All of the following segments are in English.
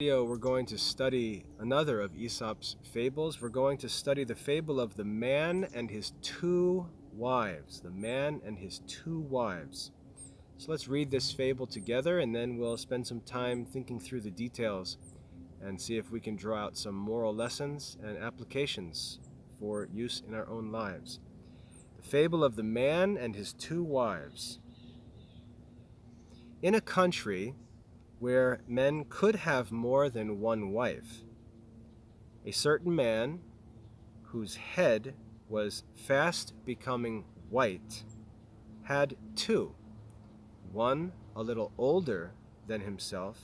Video we're going to study another of Aesop's fables. We're going to study the fable of the man and his two wives. The man and his two wives. So let's read this fable together, and then we'll spend some time thinking through the details and see if we can draw out some moral lessons and applications for use in our own lives. The fable of the man and his two wives. In a country where men could have more than one wife, a certain man, whose head was fast becoming white, had two, one a little older than himself,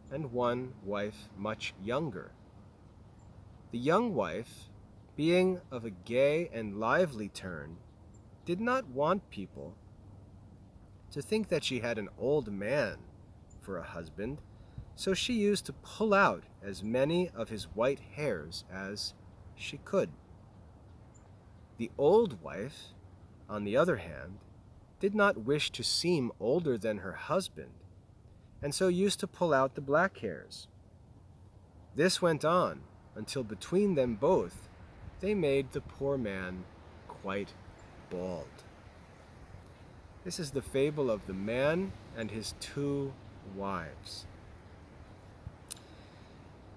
and one wife much younger. The young wife, being of a gay and lively turn, did not want people to think that she had an old man for a husband, so she used to pull out as many of his white hairs as she could. The old wife, on the other hand, did not wish to seem older than her husband, and so used to pull out the black hairs. This went on until between them both they made the poor man quite bald. This is the fable of the man and his two wives.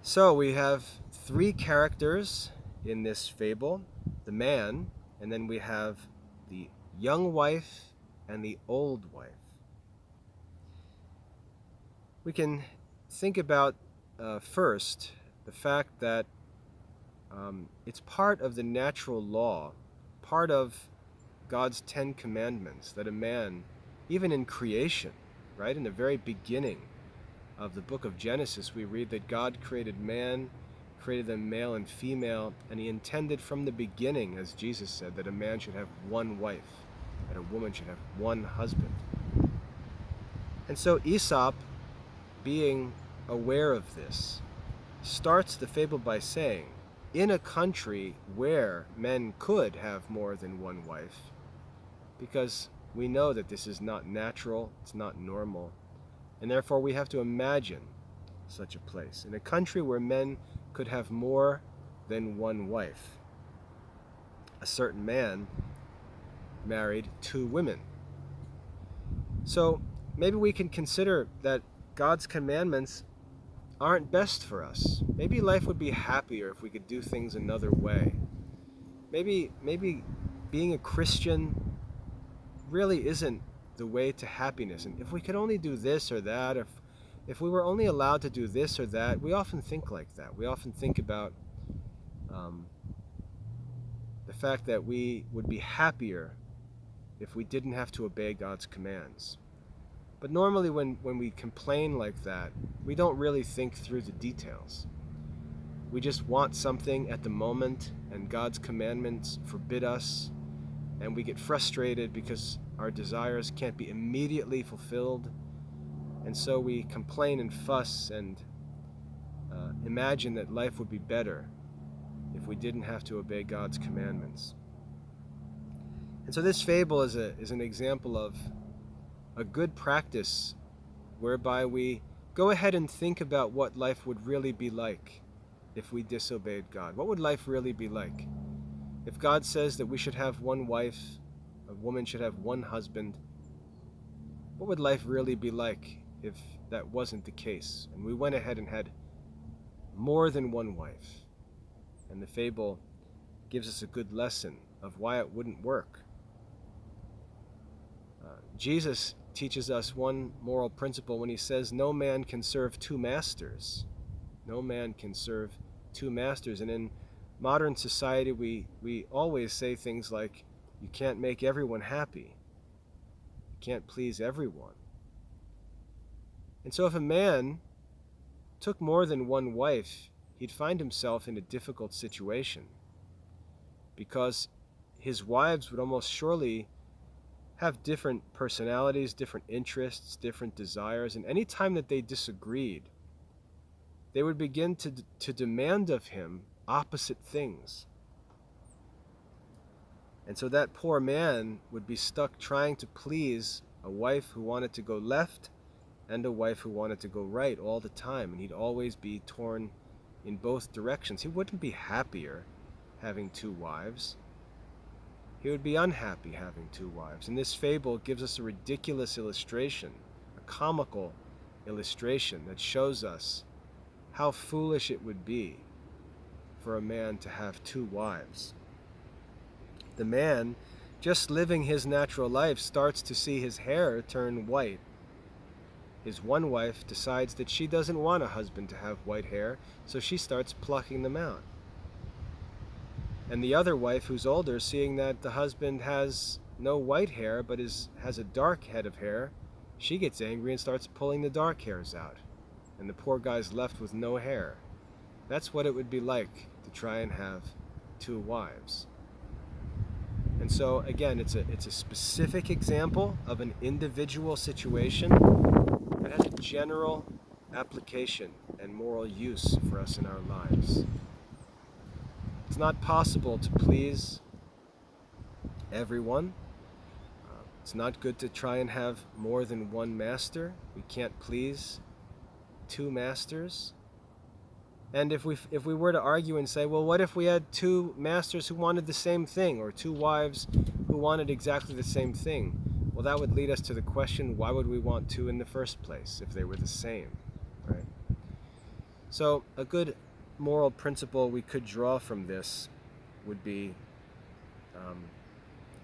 So we have three characters in this fable: the man, and then we have the young wife and the old wife. We can think about first the fact that it's part of the natural law, part of God's 10 commandments, that a man, even in creation, right, in the very beginning of the book of Genesis, we read that God created man, created them male and female, and he intended from the beginning, as Jesus said, that a man should have one wife and a woman should have one husband. And so Aesop, being aware of this, starts the fable by saying, in a country where men could have more than one wife, because we know that this is not natural, it's not normal, and therefore we have to imagine such a place. In a country where men could have more than one wife, a certain man married two women. So maybe we can consider that God's commandments aren't best for us. Maybe life would be happier if we could do things another way. Maybe being a Christian really isn't the way to happiness. And if we could only do this or that, if we were only allowed to do this or that, we often think like that. We often think about the fact that we would be happier if we didn't have to obey God's commands. But normally when we complain like that, we don't really think through the details. We just want something at the moment, and God's commandments forbid us, and we get frustrated because our desires can't be immediately fulfilled, and so we complain and fuss and imagine that life would be better if we didn't have to obey God's commandments. And so this fable is an example of a good practice whereby we go ahead and think about what life would really be like if we disobeyed God. What would life really be like? If God says that we should have one wife, a woman should have one husband, what would life really be like if that wasn't the case, and we went ahead and had more than one wife? And the fable gives us a good lesson of why it wouldn't work. Jesus teaches us one moral principle when he says no man can serve two masters. No man can serve two masters. And in modern society, we always say things like, you can't make everyone happy. You can't please everyone. And so if a man took more than one wife, he'd find himself in a difficult situation, because his wives would almost surely have different personalities, different interests, different desires, and any time that they disagreed, they would begin to demand of him opposite things. And so that poor man would be stuck trying to please a wife who wanted to go left and a wife who wanted to go right all the time, and he'd always be torn in both directions. He wouldn't be happier having two wives. He would be unhappy having two wives. And this fable gives us a ridiculous illustration, a comical illustration that shows us how foolish it would be for a man to have two wives. The man, just living his natural life, starts to see his hair turn white. His one wife decides that she doesn't want a husband to have white hair, so she starts plucking them out. And the other wife, who's older, seeing that the husband has no white hair but has a dark head of hair, she gets angry and starts pulling the dark hairs out. And the poor guy's left with no hair. That's what it would be like to try and have two wives. And so, again, it's a specific example of an individual situation that has a general application and moral use for us in our lives. It's not possible to please everyone. It's not good to try and have more than one master. We can't please two masters. And if we were to argue and say, well, what if we had two masters who wanted the same thing, or two wives who wanted exactly the same thing? Well, that would lead us to the question, why would we want two in the first place if they were the same, right? So a good moral principle we could draw from this would be,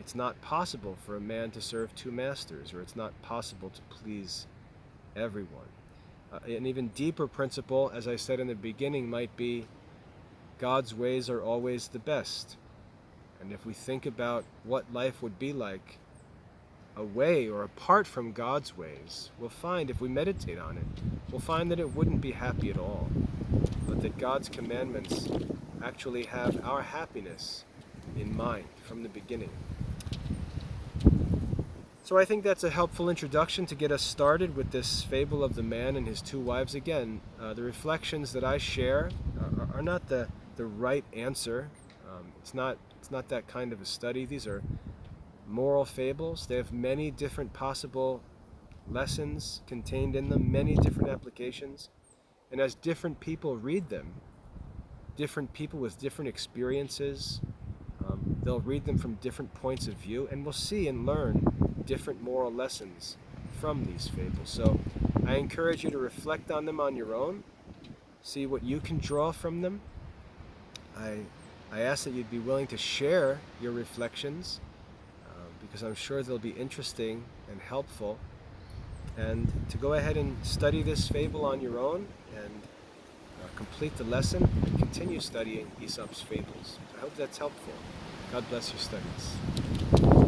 it's not possible for a man to serve two masters, or it's not possible to please everyone. An even deeper principle, as I said in the beginning, might be God's ways are always the best. And if we think about what life would be like away or apart from God's ways, we'll find, if we meditate on it, we'll find that it wouldn't be happy at all, but that God's commandments actually have our happiness in mind from the beginning. So I think that's a helpful introduction to get us started with this fable of the man and his two wives. Again, the reflections that I share are not the right answer. It's not that kind of a study. These are moral fables. They have many different possible lessons contained in them, many different applications. And as different people read them, different people with different experiences, they'll read them from different points of view, and we'll see and learn different moral lessons from these fables. So I encourage you to reflect on them on your own, see what you can draw from them. I ask that you'd be willing to share your reflections, because I'm sure they'll be interesting and helpful, and to go ahead and study this fable on your own and complete the lesson and continue studying Aesop's fables. I hope that's helpful. God bless your studies.